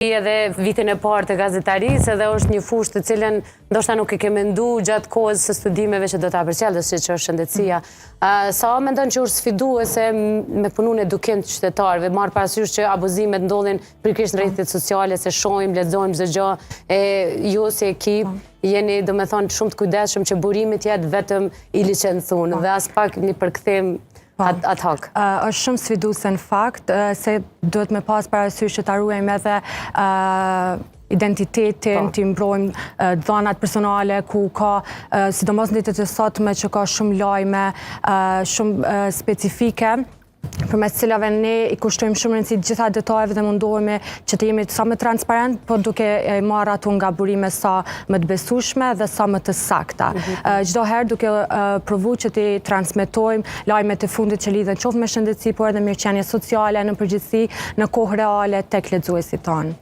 Edhe vitin e parë të gazetarisë edhe është një fushë të cilën ndoshta nuk e ke mendu gjatë kohës së studimeve që do ta përcjellësh, siç është shëndetësia. Sa mendon që është sfiduese me punën e edukim të qytetarëve, marr parasysh që abuzimet ndodhin pikërisht në rrjetet sociale, se shohim, lexojmë çdo gjë, e ju si ekip jeni domethënë shumë të kujdesshëm që burimi të jetë vetëm i licencuar dhe as pak një përkthim ad hoc. Është shumë sfiduese në fakt, se duhet me pas parasysh që ta ruajmë edhe identitetin, të mbrojmë dhënat personale ku ka, sidomos në ditët e sotme që ka shumë lajme, shumë specifike, përmes cilave ne i kushtojmë shumë rëndësi gjitha detajeve dhe mundohemi që të jemi sa më transparent, po duke marrë ato nga burime sa më të besueshme dhe sa më të sakta. Çdo herë duke provu që të transmetojmë lajmet e fundit që lidhen qoftë me shëndetësi, por edhe mirëqenie sociale në përgjithësi në kohë reale tek lexuesit tonë.